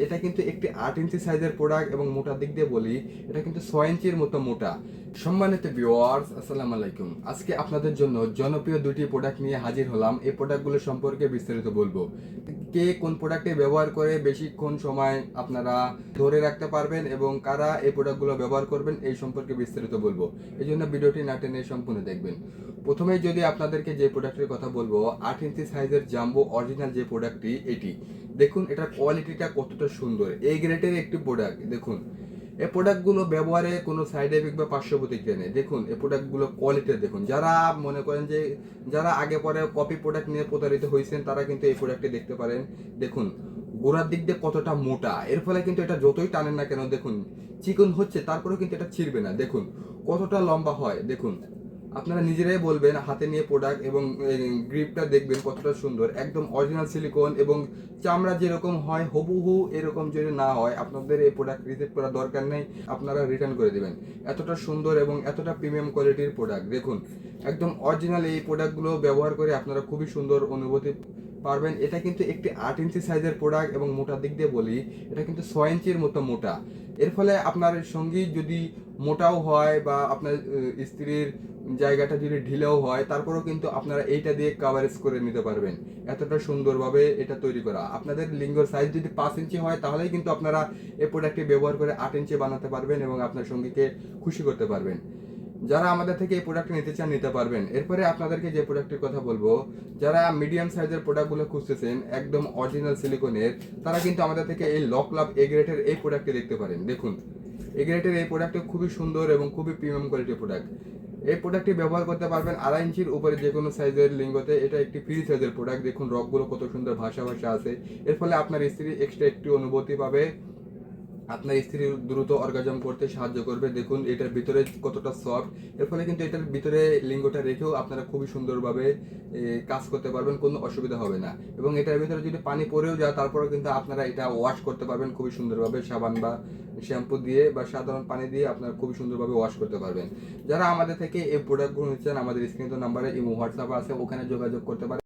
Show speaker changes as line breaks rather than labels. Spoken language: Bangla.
এটা কিন্তু একটি 8 ইঞ্চি সাইজের প্রোডাক্ট এবং মোটার দিক দিয়ে বলি এটা কিন্তু 6 ইঞ্চির মতো মোটা। সম্মানিত ভিউয়ার্স, আসসালামু আলাইকুম। আজকে আপনাদের জন্য জনপ্রিয় দুটি প্রোডাক্ট নিয়ে হাজির হলাম। এই প্রোডাক্টগুলো সম্পর্কে বিস্তারিত বলবো। কে কোন প্রোডাক্টে ব্যবহার করে বেশিক্ষণ সময় আপনারা ধরে রাখতে পারবেন এবং কারা এই প্রোডাক্টগুলো ব্যবহার করবেন এই সম্পর্কে বিস্তারিত বলবো। এই জন্য ভিডিওটি না টেনে সম্পূর্ণ দেখবেন। প্রথমেই যদি আপনাদেরকে যে প্রোডাক্টের কথা বলবো, 8 ইঞ্চি সাইজের জাম্বো অরিজিনাল যে প্রোডাক্টটি এটি দেখুন, এটার কোয়ালিটিটা কতটা সুন্দর। এই গ্রেডের একটি প্রোডাক্ট দেখুন। এই প্রোডাক্টগুলো ব্যবহারে কোনো সাইড এফেক্ট বা পার্শ্ব প্রতিক্রিয়া নেই। দেখুন এই প্রোডাক্টগুলো কোয়ালিটি দেখুন। যারা মনে করেন যে যারা আগে পরে কপি প্রোডাক্ট নিয়ে প্রতারিত হয়েছেন তারা কিন্তু এই প্রোডাক্টটি দেখতে পারেন। দেখুন গোড়ার দিক দিয়ে কতটা মোটা, এর ফলে কিন্তু এটা যতই টানেন না কেন দেখুন চিকন হচ্ছে, তারপরেও কিন্তু এটা ছিঁড়বে না। দেখুন কতটা লম্বা হয়, দেখুন আপনারা নিজেরাই বলবেন হাতে নিয়ে প্রোডাক্ট এবং গ্রিপটা দেখবেন কতটা সুন্দর, একদম অরিজিনাল সিলিকন এবং চামড়া যেরকম হয় হুবহু এরকম যদি না হয় আপনাদের এই প্রোডাক্ট রিসিভ করার দরকার নেই, আপনারা রিটার্ন করে দেবেন। এতটা সুন্দর এবং এতটা প্রিমিয়াম কোয়ালিটির প্রোডাক্ট দেখুন, একদম অরিজিনাল। এই প্রোডাক্টগুলো ব্যবহার করে আপনারা খুবই সুন্দর অনুভূতি পারবেন। এটা কিন্তু একটি 8 ইঞ্চি সাইজের প্রোডাক্ট এবং মোটার দিক দিয়ে বলি এটা কিন্তু 6 ইঞ্চির মতো মোটা। এর ফলে আপনার সঙ্গী যদি মোটাও হয় বা আপনার স্ত্রীর জায়গাটা যদি ঢিলেও হয় তারপরেও কিন্তু আপনারা এইটা দিয়ে কাভারেজ করে নিতে পারবেন। এতটা সুন্দরভাবে এটা তৈরি করা। আপনাদের লিঙ্গর সাইজ যদি 5 ইঞ্চি হয় তাহলেই কিন্তু আপনারা এই প্রোডাক্টটি ব্যবহার করে 8 ইঞ্চি বানাতে পারবেন এবং আপনার সঙ্গীকে খুশি করতে পারবেন। যারা আমাদের থেকে এই প্রোডাক্ট নিতে চান নিতে পারবেন। এরপরে আপনাদেরকে যে প্রোডাক্টের কথা বলবো, যারা মিডিয়াম সাইজের প্রোডাক্টগুলো খুঁজতেছেন একদম অরিজিনাল সিলিকনের, তারা কিন্তু আমাদের থেকে এই লক লাভ এ গ্রেডের এই প্রোডাক্টটি দেখতে পারেন। দেখুন এ গ্রেডের এই প্রোডাক্টটি খুবই সুন্দর এবং খুবই প্রিমিয়াম কোয়ালিটির প্রোডাক্ট। এই প্রোডাক্টটি ব্যবহার করতে পারবেন 2.5 ইঞ্চির উপরে যে কোনো সাইজের লিঙ্গতে। এটা একটি ফ্রি সাইজের প্রোডাক্ট। দেখুন রকগুলো কত সুন্দর ভাষা আছে। এর ফলে আপনার স্ত্রী এক্সট্রা একটি অনুভূতি পাবে, আপনার স্ত্রী দ্রুত অর্গাজম করতে সাহায্য করবে। দেখুন এটার ভিতরে কতটা সফট, এর ফলে কিন্তু এটার ভিতরে লিঙ্গটা রেখেও আপনারা খুবই সুন্দরভাবে কাজ করতে পারবেন, কোনো অসুবিধা হবে না। এবং এটার ভিতরে যদি পানি পড়েও যায় তারপরেও কিন্তু আপনারা এটা ওয়াশ করতে পারবেন খুবই সুন্দরভাবে, সাবান বা শ্যাম্পু দিয়ে বা সাধারণ পানি দিয়ে আপনারা খুবই সুন্দরভাবে ওয়াশ করতে পারবেন। যারা আমাদের থেকে এই প্রোডাক্টগুলো নিচ্ছেন আমাদের স্ক্রিনে নাম্বারে ইমো হোয়াটসঅ্যাপ আছে, ওখানে যোগাযোগ করতে পারেন।